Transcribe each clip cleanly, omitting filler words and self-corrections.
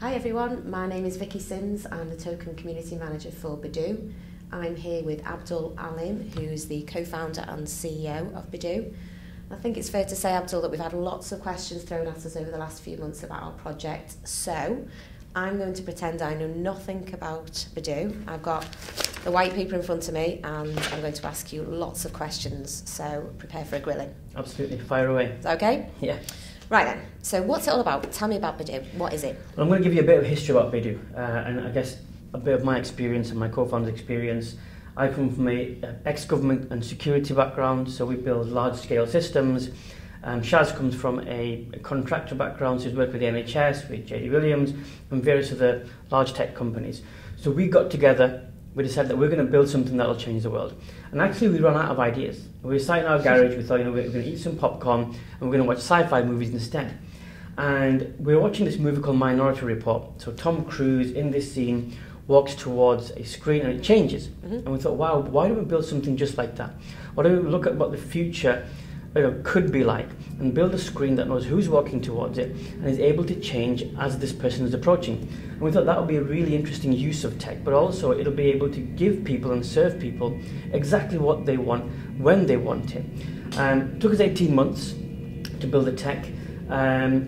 Hi everyone, my name is Vicki Simms. I'm the Token Community Manager for Bidooh. I'm here with Abdul Alim, who's the co-founder and CEO of Bidooh. I think it's fair to say, Abdul, that we've had lots of questions thrown at us over the last few months about our project. So I'm going to pretend I know nothing about Bidooh. I've got the white paper in front of me and I'm going to ask you lots of questions. So prepare for a grilling. Absolutely, fire away. Is that okay? Yeah. Right then, so what's it all about? Tell me about Bidooh. What is it? Well, I'm going to give you a bit of history about Bidooh and I guess a bit of my experience and my co-founder's experience. I come from an ex-government and security background, so we build large-scale systems. Shaz comes from a contractor background, so he's worked with the NHS, with JD Williams, and various other large tech companies. So we got together, we decided that we're going to build something that will change the world. And actually we ran out of ideas. We were sat in our garage, we thought, we're going to eat some popcorn and we're going to watch sci-fi movies instead. And we were watching this movie called Minority Report. So Tom Cruise in this scene walks towards a screen and it changes. And we thought, wow, why don't we build something just like that? Why don't we look at what the future could be like and build a screen that knows who's walking towards it and is able to change as this person is approaching. And we thought that would be a really interesting use of tech, but also it'll be able to give people and serve people exactly what they want when they want it. It took us 18 months to build the tech.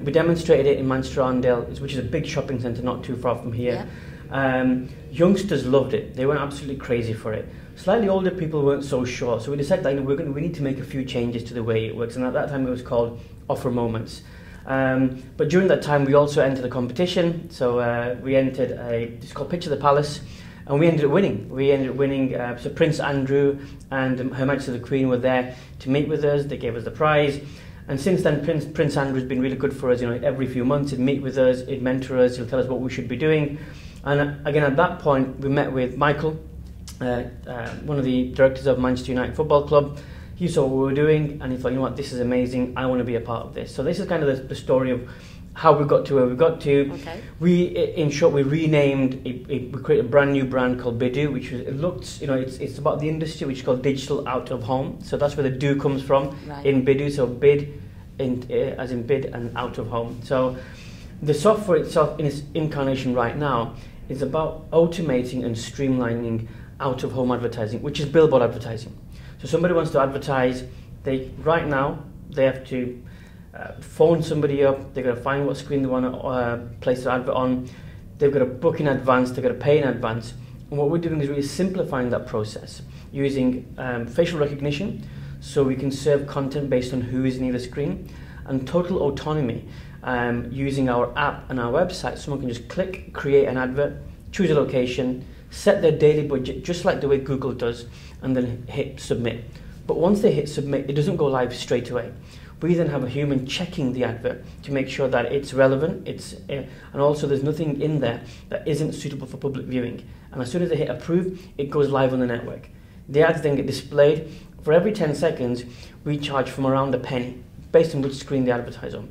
We demonstrated it in Manchester Arndale, which is a big shopping centre not too far from here. Yeah. Youngsters loved it. They went absolutely crazy for it. Slightly older people weren't so sure, so we decided that we need to make a few changes to the way it works, and at that time it was called Offer Moments. But during that time we also entered a competition, so we entered it's called Picture the Palace, and we ended up winning. So Prince Andrew and Her Majesty the Queen were there to meet with us. They gave us the prize. And since then, Prince Andrew's been really good for us. Every few months he'd meet with us, he'd mentor us, he'll tell us what we should be doing. And again, at that point, we met with Michael, one of the directors of Manchester United Football Club. He saw what we were doing and he thought, this is amazing, I want to be a part of this. So this is kind of the story of how we got to where we got to. Okay. In short, we renamed, we created a brand new brand called Bidooh, which it's about the industry, which is called digital out of home. So that's where the do comes from, right, in Bidooh. So bid, as in bid, and out of home. So the software itself in its incarnation right now is about automating and streamlining out of home advertising, which is billboard advertising. So somebody wants to advertise, right now they have to phone somebody up, they've got to find what screen they want to place their advert on, they've got to book in advance, they've got to pay in advance. And what we're doing is really simplifying that process using facial recognition, so we can serve content based on who is near the screen, and total autonomy using our app and our website. Someone can just click, create an advert, choose a location, set their daily budget just like the way Google does, and then hit submit. But once they hit submit, it doesn't go live straight away. We then have a human checking the advert to make sure that it's relevant, and also there's nothing in there that isn't suitable for public viewing. And as soon as they hit approve, it goes live on the network. The ads then get displayed. For every 10 seconds, we charge from around a penny, based on which screen they advertise on.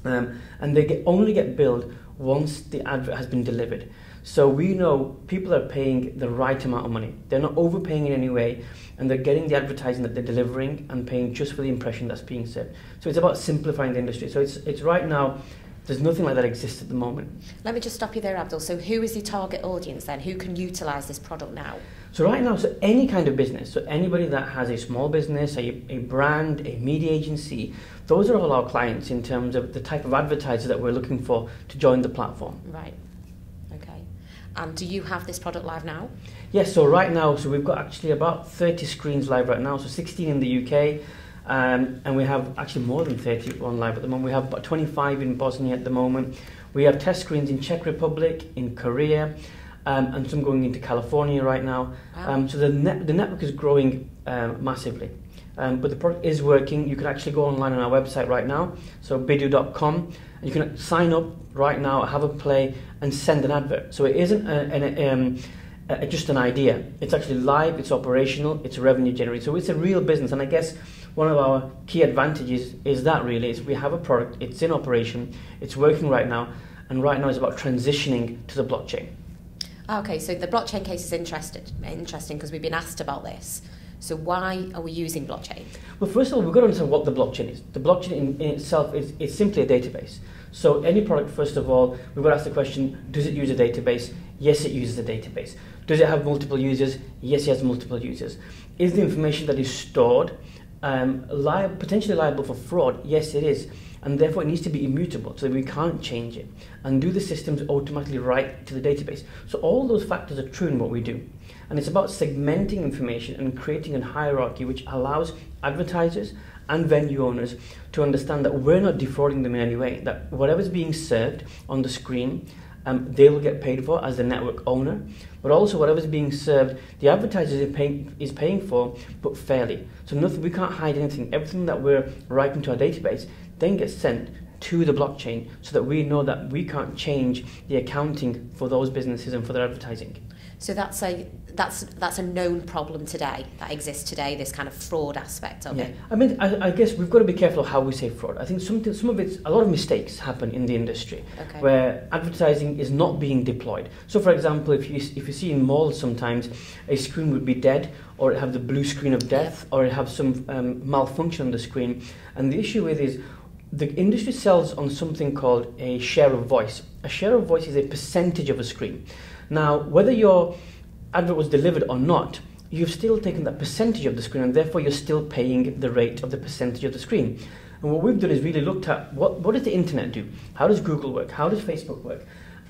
And they only get billed once the advert has been delivered. So we know people are paying the right amount of money. They're not overpaying in any way, and they're getting the advertising that they're delivering and paying just for the impression that's being served. So it's about simplifying the industry. So it's right now, there's nothing like that exists at the moment. Let me just stop you there, Abdul. So who is the target audience then? Who can utilise this product now? So right now, so any kind of business, so anybody that has a small business, a brand, a media agency, those are all our clients in terms of the type of advertiser that we're looking for to join the platform. Right. Okay. And do you have this product live now? Yes, so right now, so we've got actually about 30 screens live right now, so 16 in the UK, and we have actually more than 30 on live at the moment. We have about 25 in Bosnia at the moment. We have test screens in Czech Republic, in Korea, and some going into California right now. Wow. So the network is growing massively. But the product is working. You can actually go online on our website right now, so bidooh.com, and you can sign up right now, have a play, and send an advert. So it isn't just an idea. It's actually live, it's operational, it's revenue generating. So it's a real business, and I guess one of our key advantages is that really is we have a product, it's in operation, it's working right now, and right now it's about transitioning to the blockchain. Okay, so the blockchain case is interesting because we've been asked about this. So why are we using blockchain? Well, first of all, we've got to understand what the blockchain is. The blockchain in itself is simply a database. So any product, first of all, we've got to ask the question, does it use a database? Yes, it uses a database. Does it have multiple users? Yes, it has multiple users. Is the information that is stored potentially liable for fraud? Yes, it is. And therefore it needs to be immutable so that we can't change it. And do the systems automatically write to the database? So all those factors are true in what we do. And it's about segmenting information and creating a hierarchy which allows advertisers and venue owners to understand that we're not defrauding them in any way, that whatever's being served on the screen, they will get paid for as the network owner, but also whatever's being served, the advertiser is paying for, but fairly. So nothing, we can't hide anything. Everything that we're writing to our database then gets sent to the blockchain so that we know that we can't change the accounting for those businesses and for their advertising. So that's a known problem today, that exists today, this kind of fraud aspect of it. I mean, I guess we've got to be careful of how we say fraud. I think a lot of mistakes happen in the industry where advertising is not being deployed. So for example, if you see in malls sometimes a screen would be dead, or it have the blue screen of death, or it have some malfunction on the screen. And the issue with is the industry sells on something called a share of voice. A share of voice is a percentage of a screen. Now, whether your advert was delivered or not, you've still taken that percentage of the screen, and therefore you're still paying the rate of the percentage of the screen. And what we've done is really looked at what does the internet do? How does Google work? How does Facebook work?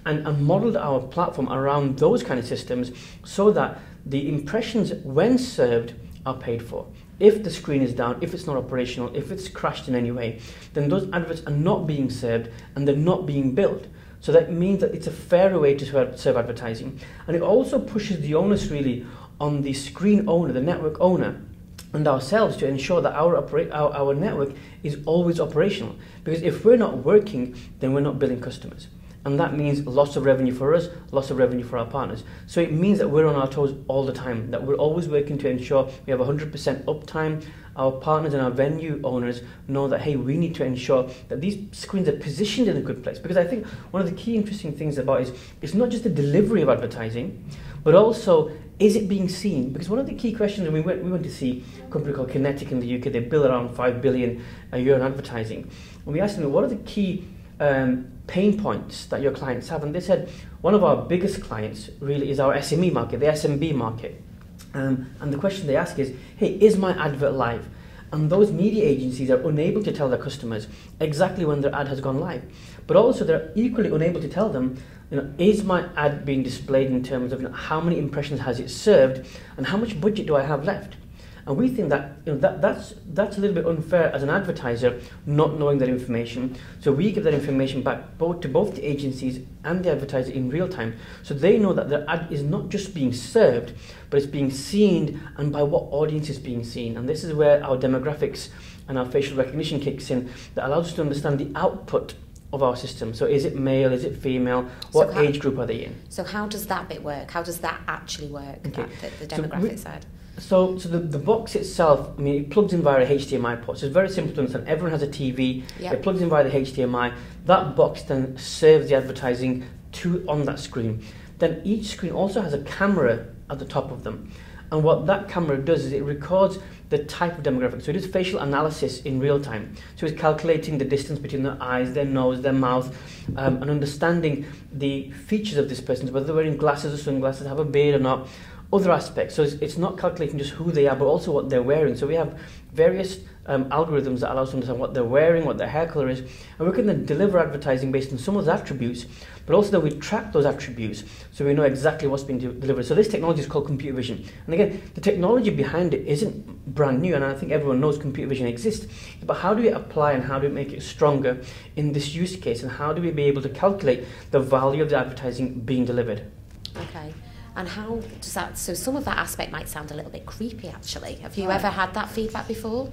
And modeled our platform around those kind of systems so that the impressions, when served, are paid for. If the screen is down, if it's not operational, if it's crashed in any way, then those adverts are not being served and they're not being billed. So that means that it's a fairer way to serve advertising. And it also pushes the onus really on the screen owner, the network owner, and ourselves to ensure that our network is always operational. Because if we're not working, then we're not billing customers. And that means loss of revenue for us, loss of revenue for our partners. So it means that we're on our toes all the time, that we're always working to ensure we have 100% uptime. Our partners and our venue owners know that, hey, we need to ensure that these screens are positioned in a good place. Because I think one of the key interesting things about it is it's not just the delivery of advertising, but also, is it being seen? Because one of the key questions, and we went to see a company called Kinetic in the UK, they bill around 5 billion a year on advertising. And we asked them, what are the key pain points that your clients have? And they said one of our biggest clients really is our SME market, the SMB market. And the question they ask is, hey, is my advert live? And those media agencies are unable to tell their customers exactly when their ad has gone live. But also they're equally unable to tell them, is my ad being displayed in terms of how many impressions has it served and how much budget do I have left? And we think that that's a little bit unfair as an advertiser, not knowing that information. So we give that information back to both the agencies and the advertiser in real time, so they know that their ad is not just being served, but it's being seen, and by what audience it's being seen. And this is where our demographics and our facial recognition kicks in, that allows us to understand the output of our system. So is it male, is it female, what age group are they in? So how does that bit work? How does that actually work, the demographic side? So the box itself, I mean, it plugs in via a HDMI port. So it's very simple to understand. Everyone has a TV. Yep. It plugs in via the HDMI. That box then serves the advertising on that screen. Then each screen also has a camera at the top of them. And what that camera does is it records the type of demographic. So it does facial analysis in real time. So it's calculating the distance between their eyes, their nose, their mouth, and understanding the features of this person, whether they're wearing glasses or sunglasses, have a beard or not, other aspects. So it's not calculating just who they are, but also what they're wearing. So we have various algorithms that allow us to understand what they're wearing, what their hair colour is, and we can then deliver advertising based on some of those attributes, but also that we track those attributes so we know exactly what's being delivered. So this technology is called computer vision. And again, the technology behind it isn't brand new, and I think everyone knows computer vision exists, but how do we apply and how do we make it stronger in this use case, and how do we be able to calculate the value of the advertising being delivered? Okay. And how does that, so some of that aspect might sound a little bit creepy actually. Have you ever had that feedback before?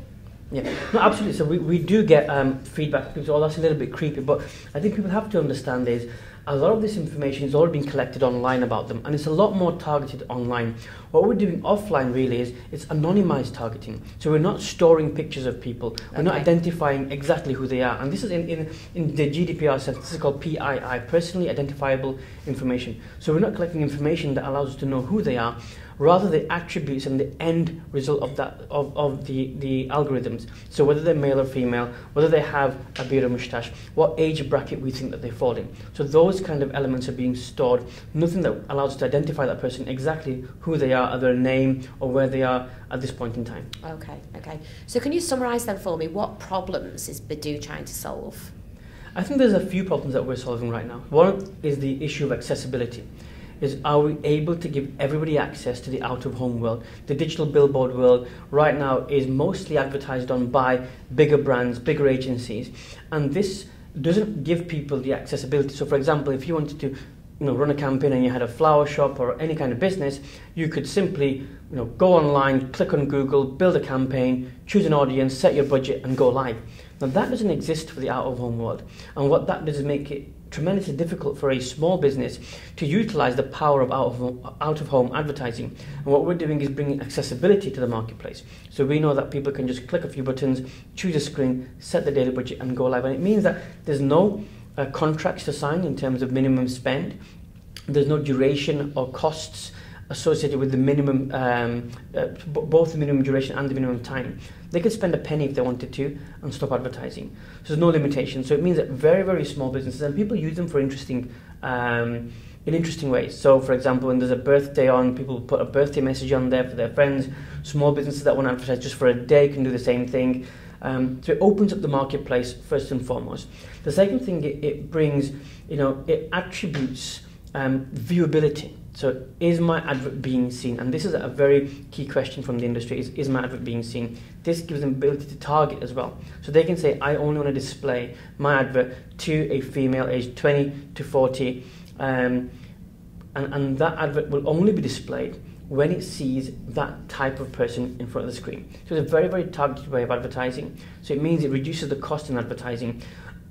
Yeah, no, absolutely. So we do get feedback. People say, oh, that's a little bit creepy. But I think people have to understand is a lot of this information is already being collected online about them, and it's a lot more targeted online. What we're doing offline really is it's anonymized targeting. So we're not storing pictures of people. We're not identifying exactly who they are. And this is in the GDPR sense, this is called PII, personally identifiable information. So we're not collecting information that allows us to know who they are. rather the attributes and the end result of that of the algorithms. So whether they're male or female, whether they have a beard or moustache, what age bracket we think that they fall in. So those kind of elements are being stored. Nothing that allows us to identify that person exactly who they are, their name, or where they are at this point in time. Okay. So can you summarise then for me, what problems is Bidooh trying to solve? I think there's a few problems that we're solving right now. One is the issue of accessibility. Are we able to give everybody access to the out-of-home world? The digital billboard world right now is mostly advertised on by bigger brands, bigger agencies, and this doesn't give people the accessibility. So for example, if you wanted to run a campaign and you had a flower shop or any kind of business, you could simply go online, click on Google, build a campaign, choose an audience, set your budget and go live. Now that doesn't exist for the out-of-home world, and what that does is make it tremendously difficult for a small business to utilize the power of out-of-home advertising. And what we're doing is bringing accessibility to the marketplace. So we know that people can just click a few buttons, choose a screen, set the daily budget and go live. And it means that there's no contracts to sign in terms of minimum spend. There's no duration or costs associated with the minimum, both the minimum duration and the minimum time. They could spend a penny if they wanted to and stop advertising. So there's no limitation. So it means that very, very small businesses, and people use them for in interesting ways. So for example, when there's a birthday on, people put a birthday message on there for their friends. Small businesses that want to advertise just for a day can do the same thing. So it opens up the marketplace first and foremost. The second thing it brings, it attributes viewability. So is my advert being seen? And this is a very key question from the industry, is my advert being seen? This gives them the ability to target as well. So they can say, I only want to display my advert to a female aged 20 to 40, and that advert will only be displayed when it sees that type of person in front of the screen. So it's a very, very targeted way of advertising. So it means it reduces the cost in advertising.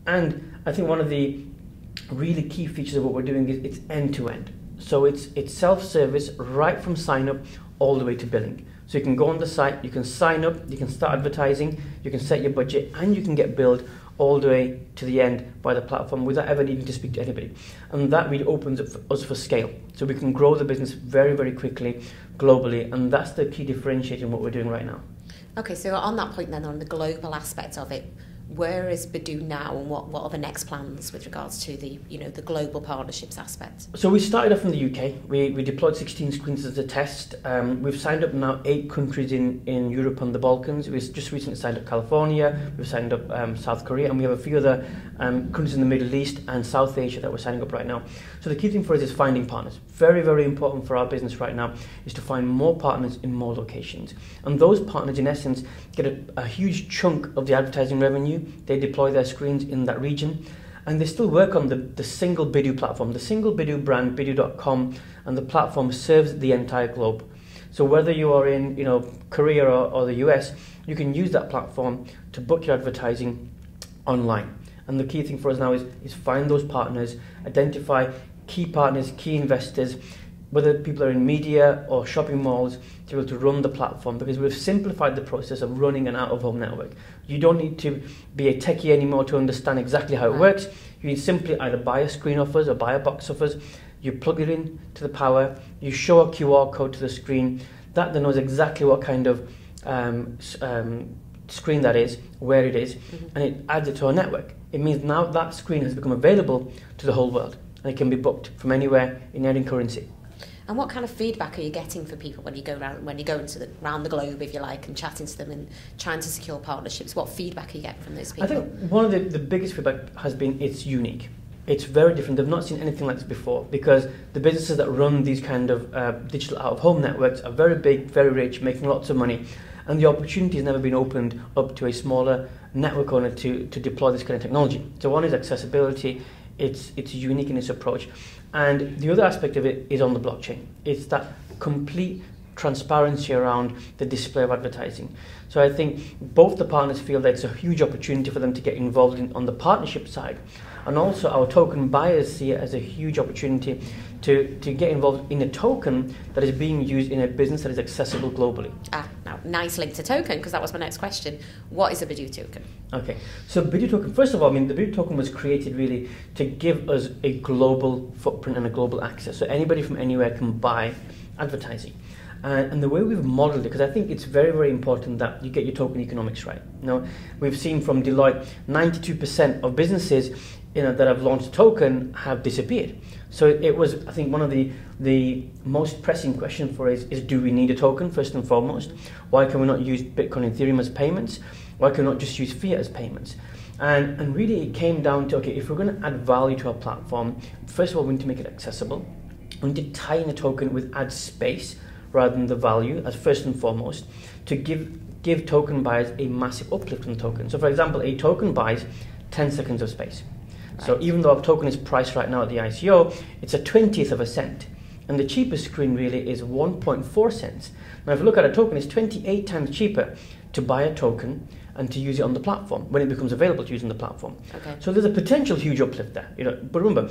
And I think one of the really key features of what we're doing is it's end-to-end. So it's self-service right from sign up all the way to billing. So you can go on the site, you can sign up, you can start advertising, you can set your budget, and you can get billed all the way to the end by the platform without ever needing to speak to anybody. And that really opens up us for scale. So we can grow the business very, very quickly globally, and that's the key differentiator in what we're doing right now. Okay, so on that point then, on the global aspect of it, where is Bidooh now, and what are the next plans with regards to the the global partnerships aspect? So we started off in the UK. We deployed 16 screens as a test. We've signed up now 8 countries in Europe and the Balkans. We just recently signed up California. We've signed up South Korea, and we have a few other countries in the Middle East and South Asia that we're signing up right now. So the key thing for us is finding partners. Very, very important for our business right now is to find more partners in more locations. And those partners, in essence, get a huge chunk of the advertising revenue. They deploy their screens in that region, and they still work on the single Bidooh platform, the single Bidooh brand, Bidooh.com, and the platform serves the entire globe. So whether you are in Korea or the US, you can use that platform to book your advertising online. And the key thing for us now is find those partners, identify key partners, key investors, whether people are in media or shopping malls, to be able to run the platform, because we've simplified the process of running an out-of-home network. You don't need to be a techie anymore to understand exactly how it works. You can simply either buy a screen off us or buy a box off us. You plug it in to the power, you show a QR code to the screen. That then knows exactly what kind of screen that is, where it is, and it adds it to our network. It means now that screen has become available to the whole world, and it can be booked from anywhere in any currency. And what kind of feedback are you getting from people when you go around the globe, if you like, and chatting to them and trying to secure partnerships? What feedback are you getting from those people? I think one of the biggest feedback has been it's unique. It's very different. They've not seen anything like this before, because the businesses that run these kind of digital out-of-home networks are very big, very rich, making lots of money, and the opportunity has never been opened up to a smaller network owner to deploy this kind of technology. So one is accessibility. It's unique in its approach. And the other aspect of it is on the blockchain. It's that complete transparency around the display of advertising. So I think both the partners feel that it's a huge opportunity for them to get involved on the partnership side. And also our token buyers see it as a huge opportunity to get involved in a token that is being used in a business that is accessible globally. Now, nice link to token, because that was my next question. What is a Bidooh token? Okay, so Bidooh token, first of all, the Bidooh token was created really to give us a global footprint and a global access. So anybody from anywhere can buy advertising. And the way we've modeled it, because I think it's very, very important that you get your token economics right. We've seen from Deloitte, 92% of businesses that have launched a token have disappeared. So it was, I think, one of the most pressing questions for us is do we need a token, first and foremost? Why can we not use Bitcoin and Ethereum as payments? Why can we not just use fiat as payments? And really it came down to, okay, if we're going to add value to our platform, first of all, we need to make it accessible. We need to tie in a token with add space rather than the value as first and foremost, to give token buyers a massive uplift on the token. So for example, a token buys 10 seconds of space. Right. So even though our token is priced right now at the ICO, it's a 20th of a cent. And the cheapest screen really is 1.4 cents. Now if you look at a token, it's 28 times cheaper to buy a token and to use it on the platform when it becomes available to use on the platform. Okay. So there's a potential huge uplift there. But remember,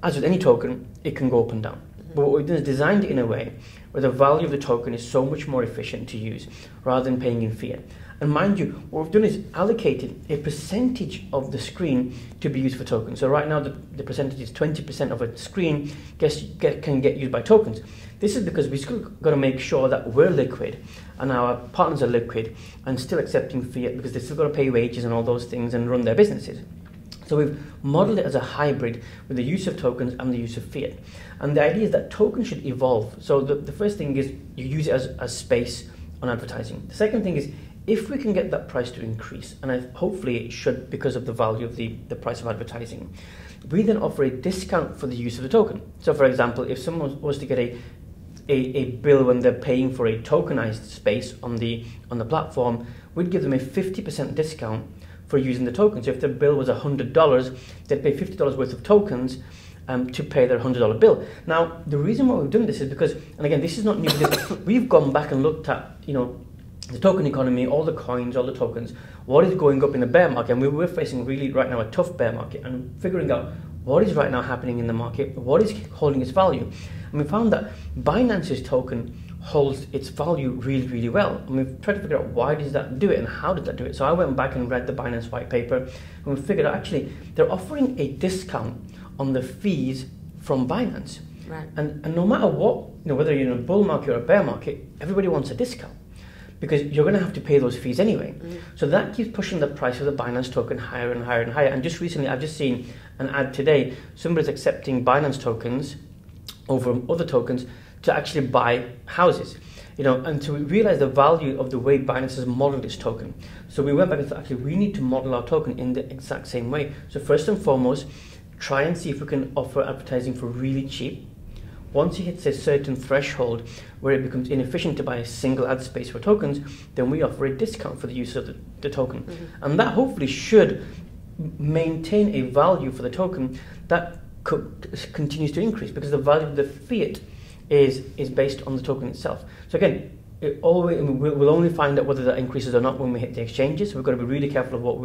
as with any token, it can go up and down. But what we've done is designed it in a way where the value of the token is so much more efficient to use rather than paying in fiat. And mind you, what we've done is allocated a percentage of the screen to be used for tokens. So right now the percentage is 20% of a screen can get used by tokens. This is because we've still got to make sure that we're liquid and our partners are liquid and still accepting fiat, because they've still got to pay wages and all those things and run their businesses. So we've modeled it as a hybrid with the use of tokens and the use of fiat. And the idea is that tokens should evolve. So the first thing is you use it as space on advertising. The second thing is, if we can get that price to increase, and hopefully it should because of the value of the price of advertising, we then offer a discount for the use of the token. So for example, if someone was to get a bill when they're paying for a tokenized space on the platform, we'd give them a 50% discount for using the token. So if the bill was $100, they'd pay $50 worth of tokens to pay their $100 bill. Now, the reason why we've done this is because, and again, this is not new, we've gone back and looked at, the token economy, all the coins, all the tokens, what is going up in the bear market, and we're facing really right now a tough bear market, and figuring out what is right now happening in the market, what is holding its value. And we found that Binance's token holds its value really, really well. And we've tried to figure out why does that do it and how did that do it. So I went back and read the Binance white paper, and we figured out actually they're offering a discount on the fees from Binance. Right. And no matter what, whether you're in a bull market or a bear market, everybody wants a discount, because you're going to have to pay those fees anyway. So that keeps pushing the price of the Binance token higher and higher and higher. And just recently, I've just seen an ad today, somebody's accepting Binance tokens over other tokens to actually buy houses. And so we realized the value of the way Binance has modeled its token. So we went back and thought, actually, we need to model our token in the exact same way. So first and foremost, try and see if we can offer advertising for really cheap. Once it hits a certain threshold where it becomes inefficient to buy a single ad space for tokens, then we offer a discount for the use of the token. And that hopefully should maintain a value for the token that continues to increase, because the value of the fiat is based on the token itself. So again, we'll only find out whether that increases or not when we hit the exchanges. So we've got to be really careful of what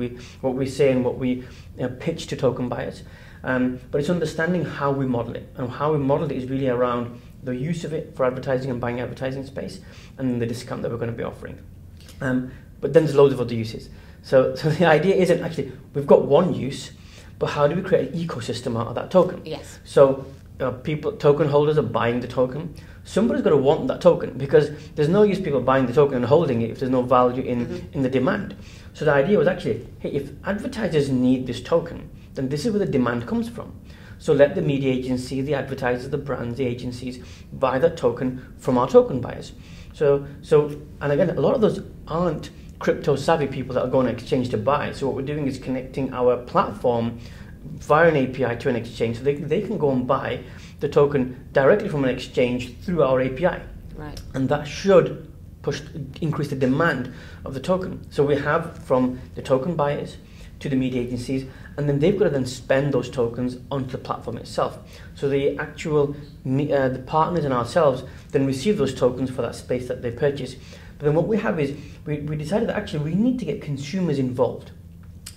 we say and what we pitch to token buyers. But it's understanding how we model it, and how we model it is really around the use of it for advertising and buying advertising space, and the discount that we're going to be offering. But then there's loads of other uses. So the idea isn't actually we've got one use, but how do we create an ecosystem out of that token? Yes. So token holders are buying the token. Somebody's got to want that token, because there's no use people buying the token and holding it if there's no value in the demand. So the idea was actually, hey, if advertisers need this token, then this is where the demand comes from. So let the media agency, the advertisers, the brands, the agencies buy that token from our token buyers. So and again, a lot of those aren't crypto savvy people that are going to exchange to buy. So what we're doing is connecting our platform via an API to an exchange, so they can go and buy the token directly from an exchange through our API. Right. And that should increase the demand of the token. So we have from the token buyers to the media agencies, and then they've got to then spend those tokens onto the platform itself. So the actual the partners and ourselves then receive those tokens for that space that they purchase. But then what we have is we decided that actually we need to get consumers involved,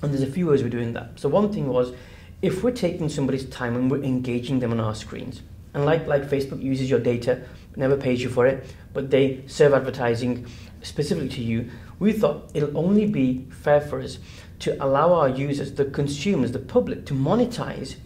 and there's a few ways we're doing that. So one thing was, if we're taking somebody's time and we're engaging them on our screens, and like Facebook uses your data, never pays you for it, but they serve advertising specifically to you, we thought it'll only be fair for us to allow our users, the consumers, the public, to monetize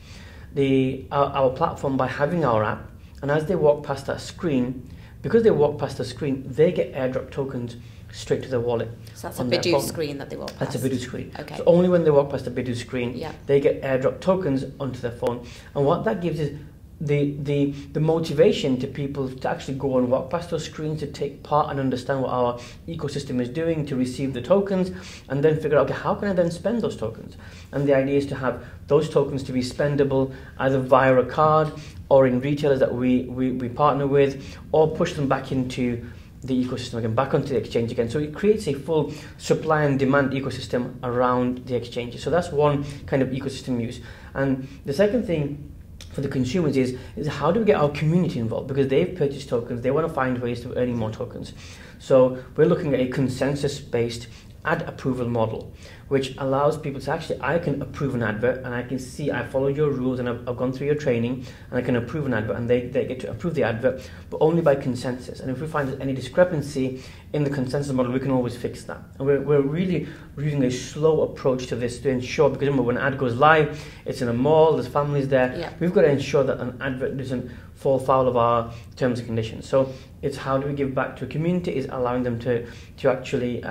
our platform by having our app, and as they walk past that screen, because they walk past the screen, they get airdrop tokens straight to their wallet. So that's a Bidooh screen that they walk past? That's a Bidooh screen. Okay. So only when they walk past the Bidooh screen, they get airdrop tokens onto their phone. And what that gives is the motivation to people to actually go and walk past those screens, to take part and understand what our ecosystem is doing, to receive the tokens, and then figure out, okay, how can I then spend those tokens? And the idea is to have those tokens to be spendable either via a card or in retailers that we partner with, or push them back into the ecosystem again, back onto the exchange again. So it creates a full supply and demand ecosystem around the exchanges. So that's one kind of ecosystem use. And the second thing for the consumers is how do we get our community involved? Because they've purchased tokens, they want to find ways to earning more tokens. So we're looking at a consensus-based ad approval model, which allows people to actually, I can approve an advert and I can see I followed your rules and I've gone through your training and I can approve an advert, and they get to approve the advert, but only by consensus. And if we find there's any discrepancy in the consensus model, we can always fix that. And we're really using a slow approach to this to ensure, because remember, when an ad goes live, it's in a mall, there's families there, we've got to ensure that an advert doesn't fall foul of our terms and conditions. So it's how do we give back to a community, is allowing them to actually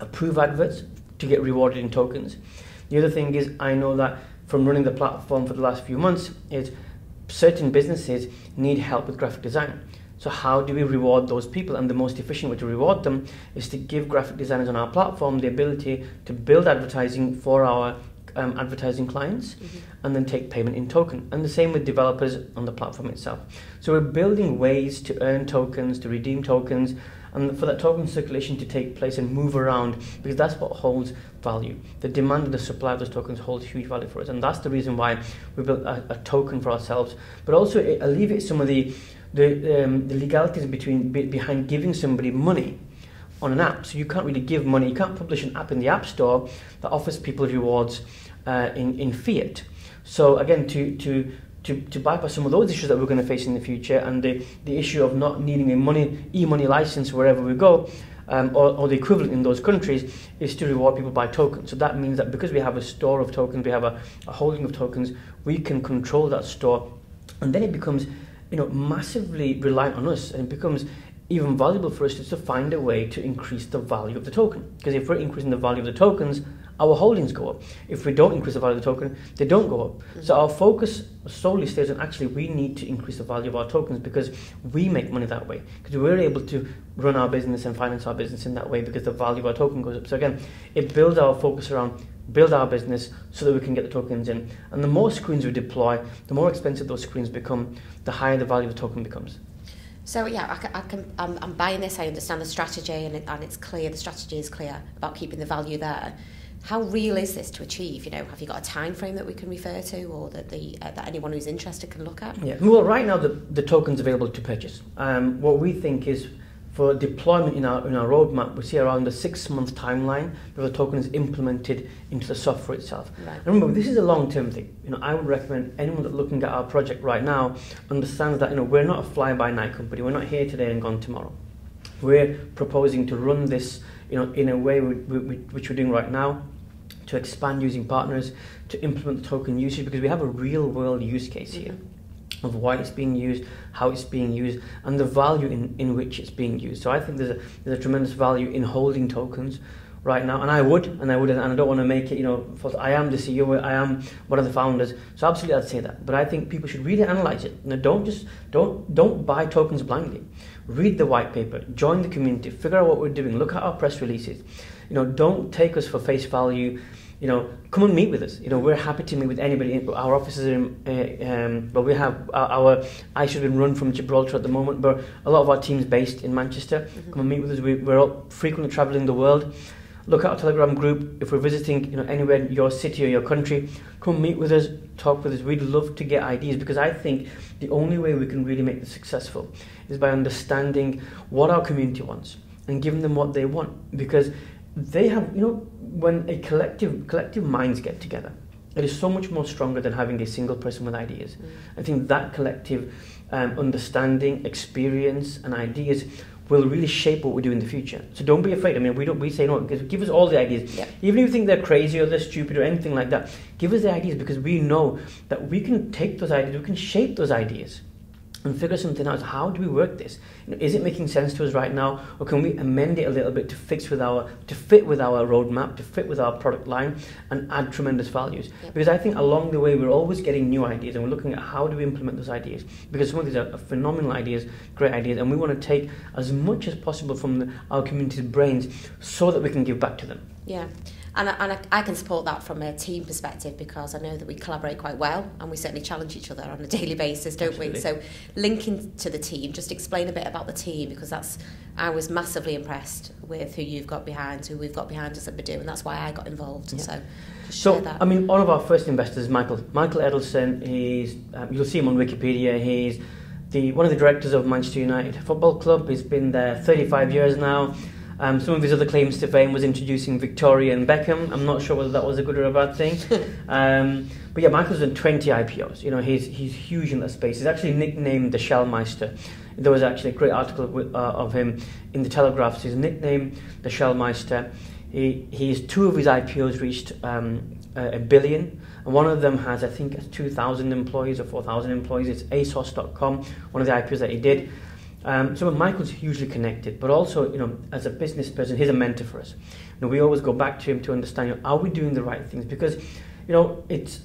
approve adverts to get rewarded in tokens. The other thing is, I know that from running the platform for the last few months, is certain businesses need help with graphic design. So how do we reward those people? And the most efficient way to reward them is to give graphic designers on our platform the ability to build advertising for our advertising clients, and then take payment in token. And the same with developers on the platform itself. So we're building ways to earn tokens, to redeem tokens, and for that token circulation to take place and move around, because that's what holds value. The demand and the supply of those tokens holds huge value for us, and that's the reason why we built a token for ourselves. But also it alleviates some of the legalities behind giving somebody money on an app. So you can't really give money, you can't publish an app in the App Store that offers people rewards in fiat. So again, to bypass some of those issues that we're going to face in the future, and the issue of not needing a e-money license wherever we go, or the equivalent in those countries, is to reward people by tokens. So that means that because we have a store of tokens, we have a holding of tokens, we can control that store, and then it becomes massively reliant on us, and it becomes even valuable for us to find a way to increase the value of the token. Because if we're increasing the value of the tokens, our holdings go up. If we don't increase the value of the token, they don't go up. So our focus solely stays on, actually, we need to increase the value of our tokens, because we make money that way. Because we're able to run our business and finance our business in that way, because the value of our token goes up. So again, it builds our focus around build our business so that we can get the tokens in. And the more screens we deploy, the more expensive those screens become, the higher the value of the token becomes. So yeah, I'm buying this. I understand the strategy, and it's clear. The strategy is clear about keeping the value there. How real is this to achieve? Have you got a time frame that we can refer to, or that that anyone who's interested can look at? Yeah. Well, right now the token's available to purchase. What we think is, for deployment in our roadmap, we see around a 6-month timeline where the token is implemented into the software itself. Right. And remember, this is a long-term thing. I would recommend anyone that's looking at our project right now understands that we're not a fly-by-night company. We're not here today and gone tomorrow. We're proposing to run this in a way which we're doing right now, to expand using partners, to implement the token usage, because we have a real-world use case here of why it's being used, how it's being used, and the value in which it's being used. So I think there's a tremendous value in holding tokens right now, and I don't want to make it false. I am the CEO, I am one of the founders, so absolutely I'd say that. But I think people should really analyze it. Don't buy tokens blindly. Read the white paper, join the community, figure out what we're doing, look at our press releases. Don't take us for face value. Come and meet with us. We're happy to meet with anybody. Our offices are in, we have our ISO has been run from Gibraltar at the moment, but a lot of our team's based in Manchester. Come and meet with us. We're all frequently traveling the world. Look at our Telegram group. If we're visiting, anywhere in your city or your country, come meet with us, talk with us. We'd love to get ideas, because I think the only way we can really make this successful is by understanding what our community wants and giving them what they want, because they have, when a collective minds get together, it is so much more stronger than having a single person with ideas. I think that collective understanding, experience, and ideas will really shape what we do in the future. So don't be afraid. We say no, give us all the ideas. Yeah. Even if you think they're crazy or they're stupid or anything like that, give us the ideas, because we know that we can take those ideas, we can shape those ideas and figure something out. How do we work this? Is it making sense to us right now, or can we amend it a little bit to fit with our roadmap, to fit with our product line, and add tremendous values? Yep. Because I think along the way we're always getting new ideas, and we're looking at how do we implement those ideas. Because some of these are phenomenal ideas, great ideas, and we want to take as much as possible from our community's brains so that we can give back to them. Yeah. And I can support that from a team perspective, because I know that we collaborate quite well, and we certainly challenge each other on a daily basis, don't Absolutely. we? So linking to the team, just explain a bit about the team, because I was massively impressed with who we've got behind us at Bidooh, and that's why I got involved. Yeah. So share that. I mean, one of our first investors is Michael Edelson. He's you'll see him on Wikipedia. He's one of the directors of Manchester United Football Club. He's been there 35 years now. Some of his other claims to fame was introducing Victoria and Beckham. I'm not sure whether that was a good or a bad thing. But yeah, Michael's done 20 IPOs. He's huge in that space. He's actually nicknamed the Shellmeister. There was actually a great article of him in the Telegraph. His nickname, the Shellmeister. Two of his IPOs reached $1 billion, and one of them has, I think, 2,000 employees or 4,000 employees. It's ASOS.com, one of the IPOs that he did. So Michael's hugely connected, but also, as a business person, he's a mentor for us. We always go back to him to understand, are we doing the right things? Because,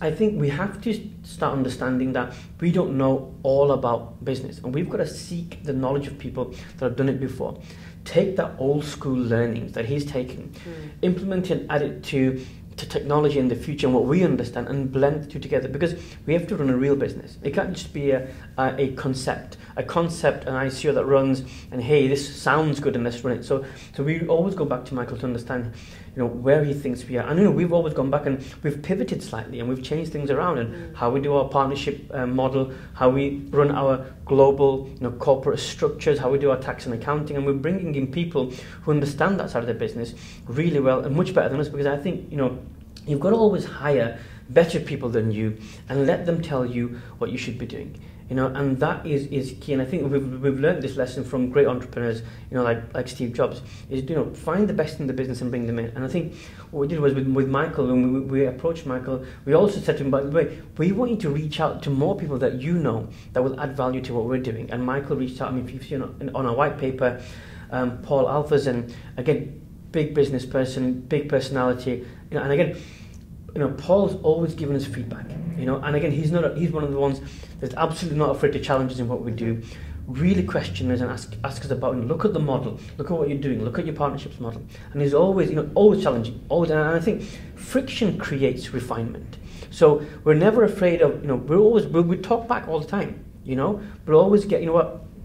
I think we have to start understanding that we don't know all about business, and we've got to seek the knowledge of people that have done it before. Take that old school learnings that he's taken, implement it and add it to technology in the future and what we understand, and blend the two together, because we have to run a real business. It can't just be a concept, an ICO that runs and, hey, this sounds good and let's run it. So we always go back to Michael to understand where he thinks we are. And we've always gone back and we've pivoted slightly and we've changed things around, and how we do our partnership model, how we run our global corporate structures, how we do our tax and accounting, and we're bringing in people who understand that side of the business really well and much better than us, because I think you've got to always hire better people than you and let them tell you what you should be doing. And that is key. And I think we've learned this lesson from great entrepreneurs, like Steve Jobs, is find the best in the business and bring them in. And I think what we did was with Michael, when we approached Michael, we also said to him, by the way, we want you to reach out to more people that that will add value to what we're doing. And Michael reached out. I mean, if you've seen on our white paper, Paul Alpherson, again, big business person, big personality, and again, Paul's always given us feedback, and again, he's one of the ones that's absolutely not afraid to challenge us in what we do, really question us and ask us about, look at the model, look at what you're doing, look at your partnerships model, and he's always, always challenging, always, and I think friction creates refinement. So we're never afraid of, we talk back all the time, but always get,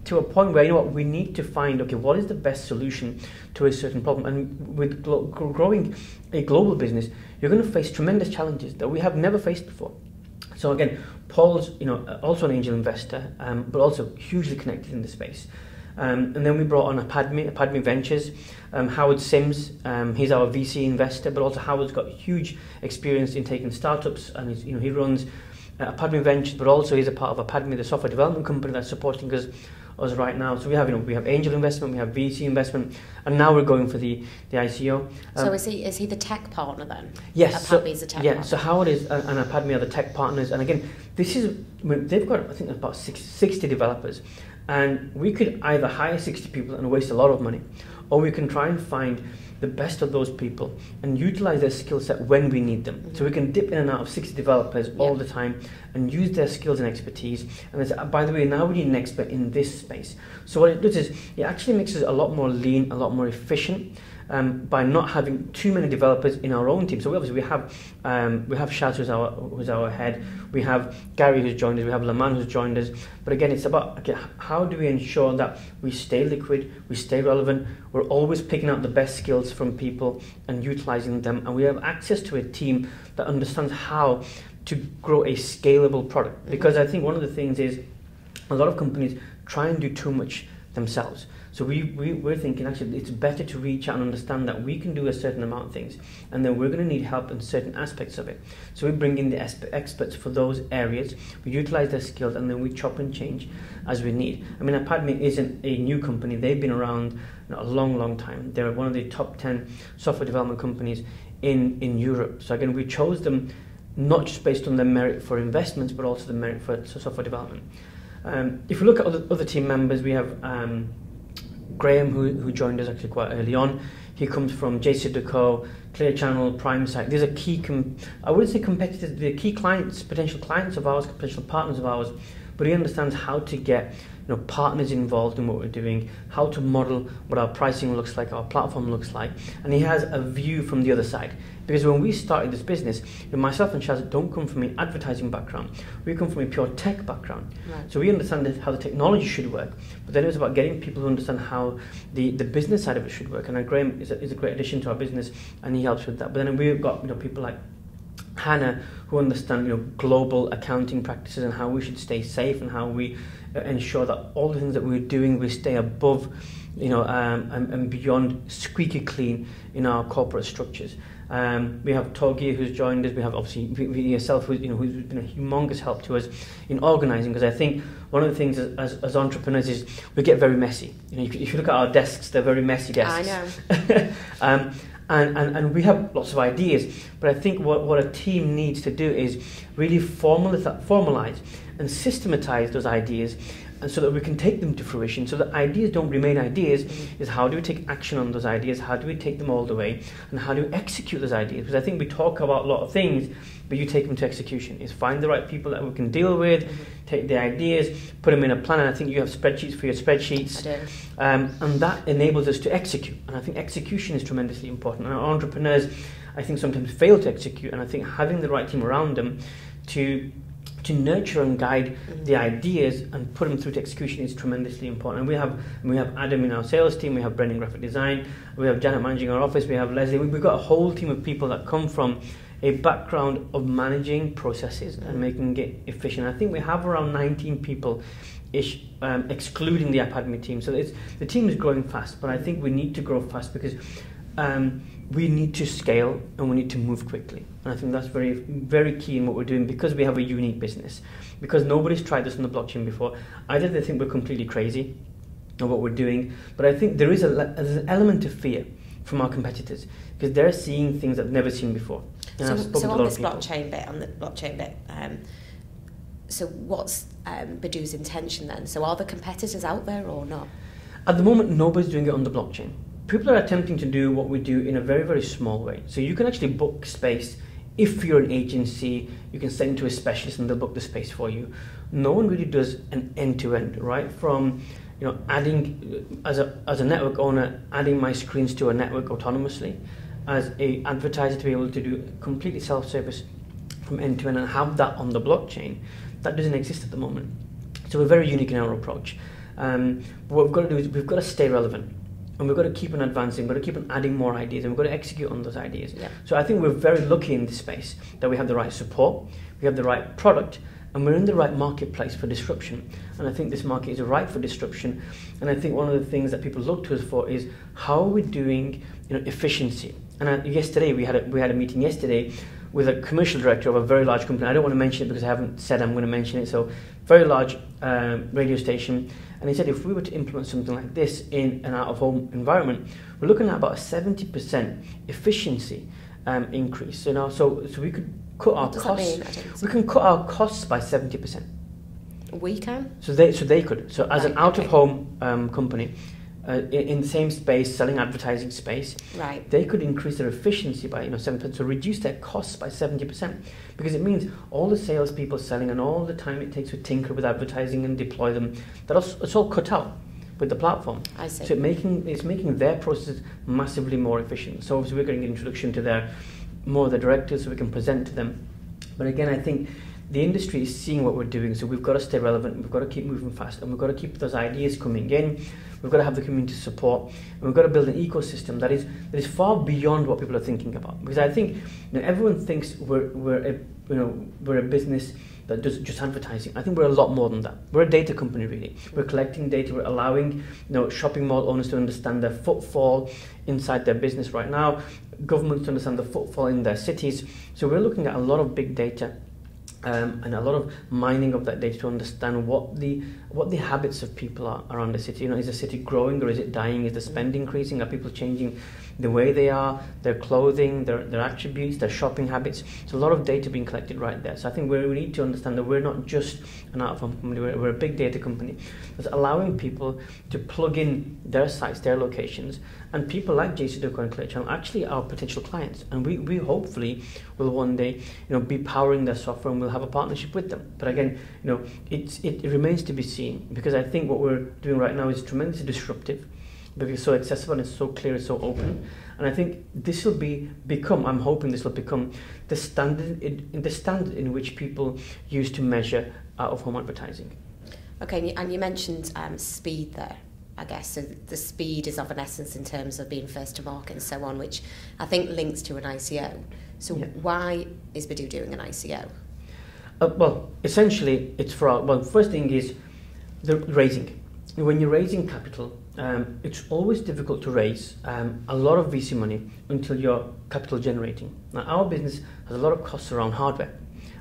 to a point where, we need to find, okay, what is the best solution to a certain problem? And with growing a global business, you're going to face tremendous challenges that we have never faced before. So again, Paul's, also an angel investor, but also hugely connected in the space. And then we brought on Padme Ventures, Howard Simms, he's our VC investor, but also Howard's got huge experience in taking startups, and he runs Padme Ventures, but also he's a part of Padme, the software development company that's supporting us right now. So we have angel investment, we have VC investment, and now we're going for the ICO. So is he the tech partner then? Yes. Padme's the tech partner. So Howard and Padme are the tech partners, and again, they've got, I think, about 60 developers, and we could either hire 60 people and waste a lot of money, or we can try and find the best of those people and utilize their skill set when we need them. Mm-hmm. So we can dip in and out of 60 developers all the time and use their skills and expertise. And say, by the way, now we need an expert in this space. So what it does is it actually makes us a lot more lean, a lot more efficient, by not having too many developers in our own team. So we have Shaz, who's our head. We have Gary, who's joined us. We have Laman, who's joined us. But again, it's about, okay, how do we ensure that we stay liquid, we stay relevant, we're always picking out the best skills from people and utilizing them, and we have access to a team that understands how to grow a scalable product. Because I think one of the things is a lot of companies try and do too much themselves. So we're thinking, actually, it's better to reach out and understand that we can do a certain amount of things, and then we're going to need help in certain aspects of it. So we bring in the experts for those areas, we utilize their skills, and then we chop and change as we need. I mean, Padme isn't a new company. They've been around a long, long time. They're one of the top 10 software development companies in Europe. So again, we chose them not just based on their merit for investments, but also the merit for software development. If we look at other team members, we have Graham, who joined us actually quite early on. He comes from JCDecaux, Clear Channel, Prime Site. These are key, I wouldn't say competitors, they're key clients, potential clients of ours, potential partners of ours, but he understands how to get partners involved in what we're doing, how to model what our pricing looks like, our platform looks like, and he has a view from the other side. Because when we started this business, myself and Shaz don't come from an advertising background. We come from a pure tech background. Right. So we understand how the technology should work, but then it was about getting people who understand how the business side of it should work. And Graham is a great addition to our business, and he helps with that. But then we've got people like Hannah, who understand global accounting practices and how we should stay safe and how we ensure that all the things that we're doing, we stay above, and beyond squeaky clean in our corporate structures. We have Togi, who's joined us. We have obviously yourself, who's been a humongous help to us in organising. Because I think one of the things as entrepreneurs is we get very messy. If you look at our desks, they're very messy desks. I know. And we have lots of ideas, but I think what a team needs to do is really formalize and systematize those ideas, and so that we can take them to fruition, so that ideas don't remain ideas. Is how do we take action on those ideas, how do we take them all the way, and how do we execute those ideas? Because I think we talk about a lot of things, but you take them to execution. Is find the right people that we can deal with, take the ideas, put them in a plan, and I think you have spreadsheets for your spreadsheets. I do. And that enables us to execute, and I think execution is tremendously important. And our entrepreneurs, I think, sometimes fail to execute, and I think having the right team around them to nurture and guide the ideas and put them through to execution is tremendously important. And we have Adam in our sales team, we have Brendan graphic design, we have Janet managing our office, we have Leslie. We've got a whole team of people that come from a background of managing processes and making it efficient. I think we have around 19 people ish, excluding the iPadme team. So the team is growing fast, but I think we need to grow fast because we need to scale and we need to move quickly. And I think that's very, very key in what we're doing, because we have a unique business. Because nobody's tried this on the blockchain before. Either they think we're completely crazy on what we're doing, but I think there's an element of fear from our competitors, because they're seeing things that they've never seen before. So on this blockchain bit, so what's Bidooh's intention then? So are the competitors out there or not? At the moment, nobody's doing it on the blockchain. People are attempting to do what we do in a very, very small way. So you can actually book space. If you're an agency, you can send to a specialist and they'll book the space for you. No one really does an end-to-end, right? From adding, as a network owner, adding my screens to a network autonomously, as a advertiser to be able to do completely self-service from end-to-end and have that on the blockchain. That doesn't exist at the moment. So we're very unique in our approach. What we've got to do is we've got to stay relevant. And we've got to keep on advancing, we've got to keep on adding more ideas, and we've got to execute on those ideas. Yeah. So I think we're very lucky in this space that we have the right support, we have the right product, and we're in the right marketplace for disruption. And I think this market is ripe for disruption. And I think one of the things that people look to us for is how are we doing efficiency. And yesterday we had a meeting yesterday with a commercial director of a very large company. I don't want to mention it because I haven't said I'm going to mention it. So very large radio station. And he said if we were to implement something like this in an out-of-home environment, we're looking at about a 70% efficiency increase. So we could cut our costs. We can cut our costs by 70%. We can. So they could. So as an out-of-home company, in the same space, selling advertising space, right, they could increase their efficiency by 7%, so reduce their costs by 70%, because it means all the salespeople selling and all the time it takes to tinker with advertising and deploy them, it's all cut out with the platform. I see. So it's making their process massively more efficient. So obviously we're getting an introduction to more of the directors so we can present to them. But again, I think the industry is seeing what we're doing, so we've got to stay relevant, we've got to keep moving fast, and we've got to keep those ideas coming in. We've got to have the community support, and we've got to build an ecosystem that is far beyond what people are thinking about. Because I think everyone thinks we're a business that does just advertising. I think we're a lot more than that. We're a data company, really. We're collecting data. We're allowing shopping mall owners to understand their footfall inside their business right now. Governments to understand the footfall in their cities. So we're looking at a lot of big data and a lot of mining of that data to understand what the habits of people are around the city. Is the city growing or is it dying? Is the spend increasing? Are people changing the way they are, their clothing, their attributes, their shopping habits? So a lot of data being collected right there. So I think we need to understand that we're not just an out-of-home company, we're a big data company that's allowing people to plug in their sites, their locations, and people like JCDecaux and Clear Channel actually are potential clients, and we hopefully will one day be powering their software, and we'll have a partnership with them. But again, it remains to be seen, because I think what we're doing right now is tremendously disruptive, because it's so accessible and it's so clear, it's so open. And I think this will I'm hoping this will become the standard in which people use to measure out-of-home advertising. Okay, and you mentioned speed there, I guess. So the speed is of an essence in terms of being first to market and so on, which I think links to an ICO. So why is Bidooh doing an ICO? Well, essentially, it's first thing is the raising. When you're raising capital, it's always difficult to raise a lot of VC money until you're capital generating. Now, our business has a lot of costs around hardware.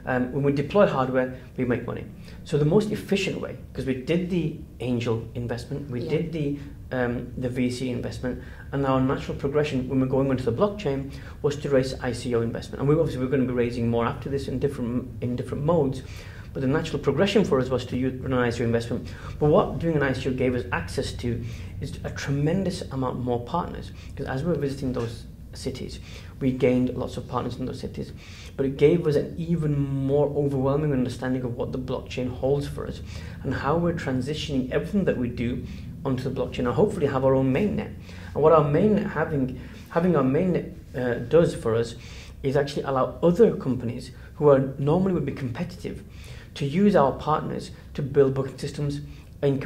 When we deploy hardware, we make money. So the most efficient way, because we did the angel investment, we did the VC investment, and our natural progression when we're going onto the blockchain was to raise ICO investment. And we're going to be raising more after this in different modes. But the natural progression for us was to run an ICO investment. But what doing an ICO gave us access to is a tremendous amount more partners. Because as we were visiting those cities, we gained lots of partners in those cities. But it gave us an even more overwhelming understanding of what the blockchain holds for us and how we're transitioning everything that we do onto the blockchain, and hopefully have our own mainnet. And what our mainnet having our mainnet does for us is actually allow other companies who are normally would be competitive to use our partners to build booking systems in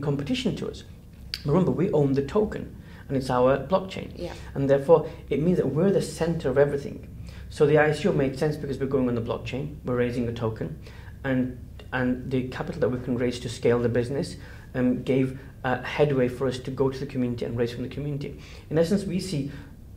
competition to us. Remember, we own the token, and it's our blockchain. Yeah. And therefore, it means that we're the center of everything. So the ICO made sense because we're going on the blockchain, we're raising a token, and the capital that we can raise to scale the business gave a headway for us to go to the community and raise from the community. In essence, we see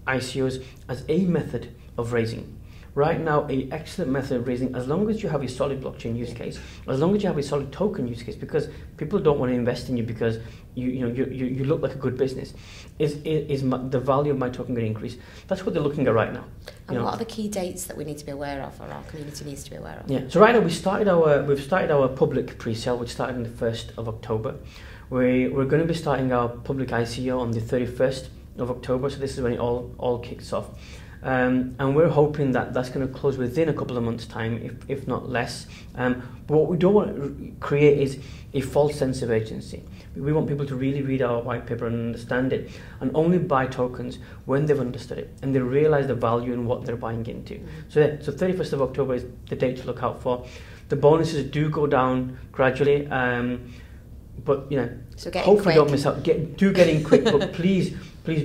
ICOs as a method of raising. Right now, an excellent method of raising, as long as you have a solid blockchain use case, as long as you have a solid token use case, because people don't want to invest in you because you look like a good business. Is the value of my token going to increase? That's what they're looking at right now. And what are the key dates that we need to be aware of, or our community needs to be aware of? Yeah. So right now we've started our public pre-sale, which started on the 1st of October. We're going to be starting our public ICO on the 31st of October. So this is when it all kicks off. And we're hoping that that's going to close within a couple of months' time, if not less. But what we don't want to create is a false sense of urgency. We want people to really read our white paper and understand it, and only buy tokens when they've understood it and they realise the value in what they're buying into. So 31st of October is the date to look out for. The bonuses do go down gradually, but so hopefully don't miss out. Get in quick, but please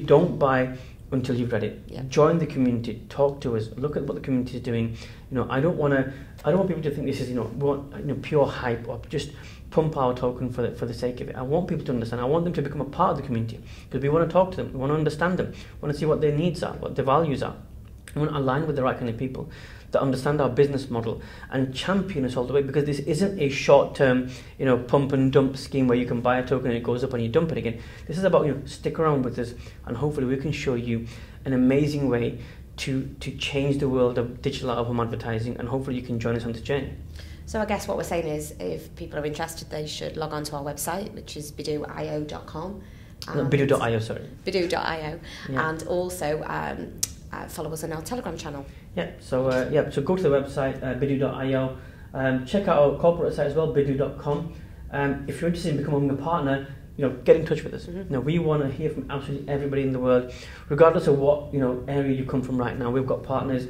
don't buy until you've read it. Yeah. Join the community, talk to us, look at what the community is doing. I don't want people to think this is pure hype or just pump our token for the sake of it. I want people to understand. I want them to become a part of the community, because we want to talk to them, we want to understand them, we want to see what their needs are, what their values are. We want to align with the right kind of people that understand our business model and champion us all the way, because this isn't a short-term, pump and dump scheme where you can buy a token and it goes up and you dump it again. This is about, stick around with us, and hopefully we can show you an amazing way to change the world of digital out-of-home advertising, and hopefully you can join us on this journey. So I guess what we're saying is, if people are interested, they should log on to our website, which is bidoohio.com. Bidooh.io, sorry. Bidooh.io, and also follow us on our Telegram channel. So go to the website, bidooh.io. Check out our corporate site as well, bidooh.com. If you're interested in becoming a partner, get in touch with us. We want to hear from absolutely everybody in the world, regardless of what area you come from right now. We've got partners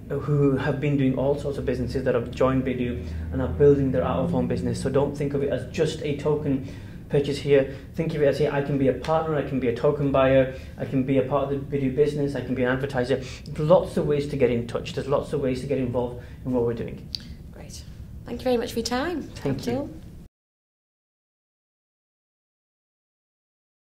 who have been doing all sorts of businesses that have joined Bidooh and are building their out-of-home business. So don't think of it as just a token purchase here. Think of it as, I can be a partner, I can be a token buyer, I can be a part of the Bidooh business, I can be an advertiser. There's lots of ways to get in touch. There's lots of ways to get involved in what we're doing. Great. Thank you very much for your time. Thank you.